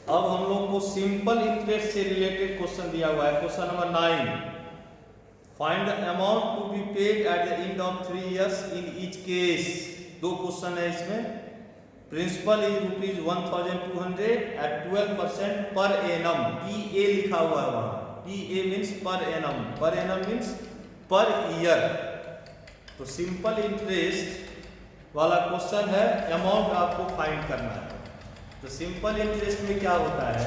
अब हम लोग को सिंपल इंटरेस्ट से रिलेटेड क्वेश्चन दिया हुआ है, question number 9। Find the amount to be paid at the end of 3 years in each case. दो क्वेश्चन है इसमें। Principal is ₹1,200 eight 12% per annum. PA लिखा हुआ है वहां। PA means per annum, per annum means per year. तो simple interest वाला question है, अमाउंट आपको फाइंड करना है। तो सिंपल इंटरेस्ट में क्या होता है,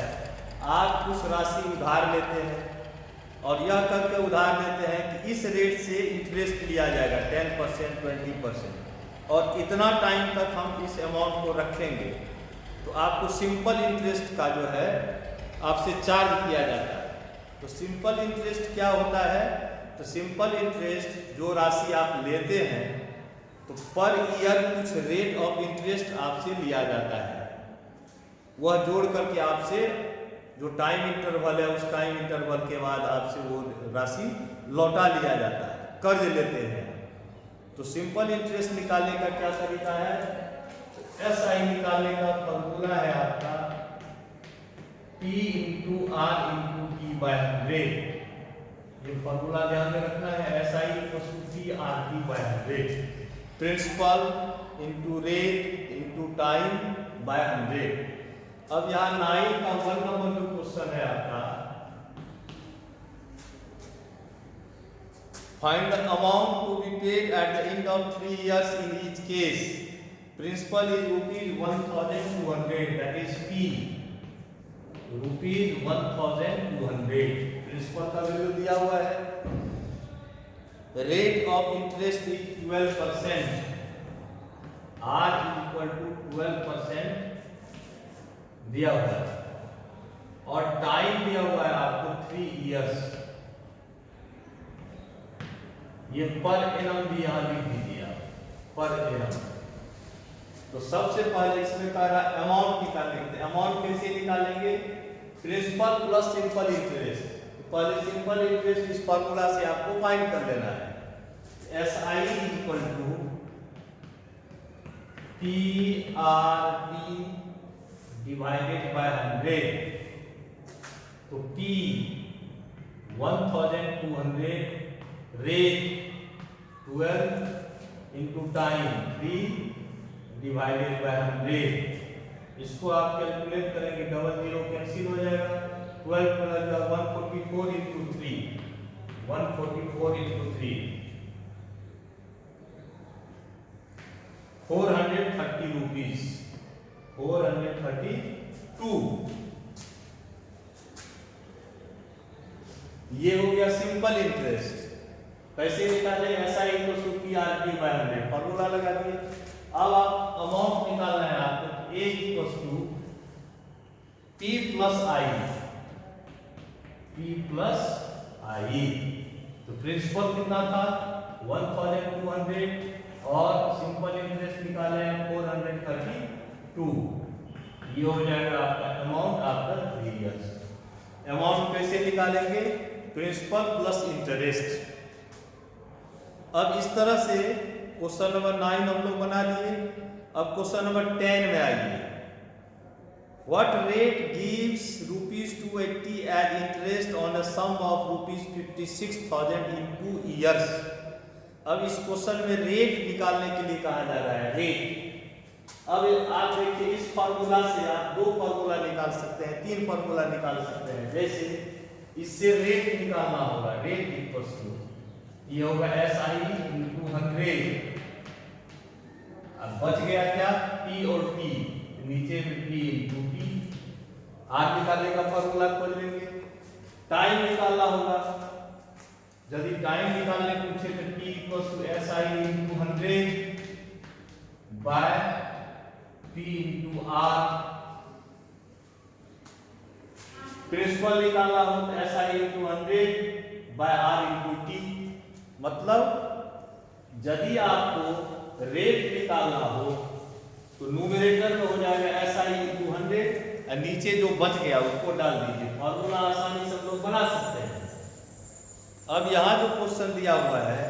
आप कुछ राशि उधार लेते हैं और यह करके उधार लेते हैं कि इस रेट से इंटरेस्ट लिया जाएगा 10%, 20%, और इतना टाइम तक हम इस अमाउंट को रखेंगे। तो आपको सिंपल इंटरेस्ट का जो है आपसे चार्ज किया जाता है। तो सिंपल इंटरेस्ट क्या होता है, तो सिंपल इंटरेस्ट जो राशि आप लेते हैं तो पर ईयर कुछ रेट ऑफ इंटरेस्ट आपसे लिया जाता है। वह जोड़ करके आपसे जो टाइम इंटरवल है उस टाइम इंटरवल के बाद आपसे वो राशि लौटा लिया जाता है, कर्ज लेते हैं। तो सिंपल इंटरेस्ट निकालने का क्या तरीका है, SI निकालने का फॉर्मूला है आपका P × R × T/100। ये फॉर्मूला ध्यान में रखना है, SI = P/R/T/100। Principal into rate into time by 100। अब यहाँ 9 का 1 नंबर जो क्वेश्चन है आपका, find the amount to be paid at the end of 3 years in each case. Principal is ₹1,200, that is P, ₹1,200 principal का वैल्यू दिया हुआ है। Rate of interest is 12%, R = 12% दिया हुआ है, और टाइम दिया हुआ है आपको 3 years। ये पर एनम भी यहां लिख दीजिए आप, पर एनम। तो सबसे पहले इसमें कह रहा है अमाउंट निकालेंगे। अमाउंट कैसे निकालेंगे, प्रिंसिपल प्लस सिंपल इंटरेस्ट। तो पहले सिंपल इंटरेस्ट इस फॉर्मूला से आपको फाइंड कर लेना है। SI = PRT divided by 100। तो P 1200, rate 12 into time 3 divided by 100। इसको आप कैलकुलेट करेंगे, डबल जीरो कैंसिल हो जाएगा। 12 + 144 इंटू 3, 144 इंटू 3, 430 रुपीज, 432। ये हो गया सिंपल इंटरेस्ट। कैसे निकाले, SI = PRT/100, फॉर्मूला लगा दिए। अब आप अमाउंट निकालना है आपको, A = P + I, P + I। तो प्रिंसिपल कितना था 1200, और सिंपल इंटरेस्ट निकाले हैं 432। ये हो जाएगा आपका अमाउंट आफ्टर 3 years। अमाउंट कैसे निकालेंगे, प्रिंसिपल प्लस इंटरेस्ट। अब इस तरह से क्वेश्चन नंबर 9 हम लोग बना लिए। अब क्वेश्चन नंबर 10 में आइए। What rate gives ₹280 as interest on the sum of ₹56,000 in 2 years। अब इस क्वेश्चन में रेट निकालने के लिए कहा जा रहा है, रेट। अब आप देखिए, इस फार्मूला से आप 2 फार्मूला निकाल सकते हैं, 3 फार्मूला निकाल सकते हैं। जैसे इससे रेट निकालना होगा, रेट इक्वल्स ये होगा SI × 100। अब बच गया क्या, P और T, नीचे में P × T। R निकालने का फार्मूला खोज लेंगे। टाइम निकालना होगा, यदि टाइम निकालने पूछे तो T = SI × 100 by P × R। Principal निकालना हो तो SI × 100 बाय R × T। मतलब यदि आपको रेट निकालना हो तो न्यूमरेटर में हो जाएगा SI × 100, और नीचे जो बच गया उसको डाल दीजिए। फॉर्मूला आसानी से हम लोग बना सकते हैं। अब यहाँ जो क्वेश्चन दिया हुआ है,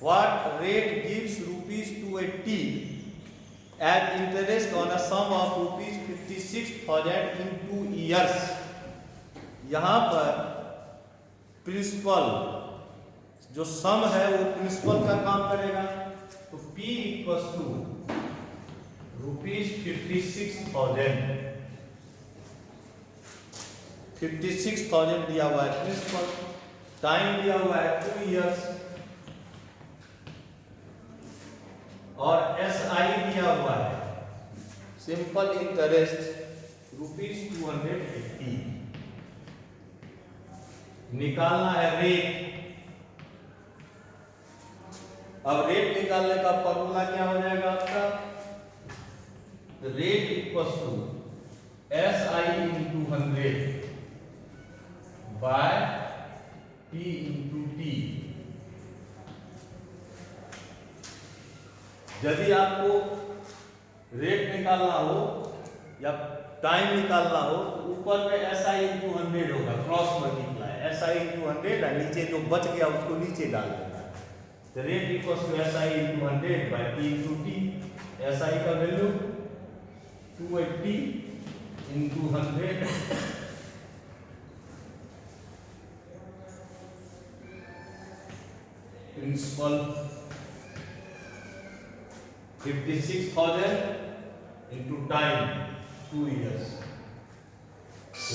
what rate gives ₹280 as interest on a sum of ₹56,000 in 2 years। यहाँ पर प्रिंसिपल जो सम है वो प्रिंसिपल का काम करेगा, तो P इक्वल्स टू ₹56,000 दिया हुआ है प्रिंसिपल, टाइम दिया हुआ है 2 years और SI दिया हुआ है सिंपल इंटरेस्ट ₹280। निकालना है रेट। अब रेट निकालने का फॉर्मूला क्या हो जाएगा आपका, rate equals to SI into 100 by P into T। यदि आपको रेट निकालना हो या टाइम निकालना हो तो ऊपर में SI इंटू 100 होगा, क्रॉस मल्टीप्लाई SI इंटू 100 और नीचे जो बच गया उसको नीचे डाल देना है। तो rate equals to SI into 100 by P into T। SI का value 280 into 100 principal 56,000 into time 2 years,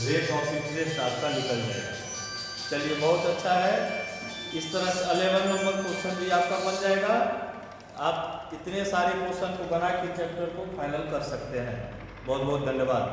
rate of interest आपका निकल जाएगा। चलिए बहुत अच्छा है। इस तरह से 11 नंबर क्वेश्चन भी आपका बन जाएगा। आप इतने सारे क्वेश्चन को बना के चैप्टर को फाइनल कर सकते हैं। बहुत बहुत धन्यवाद।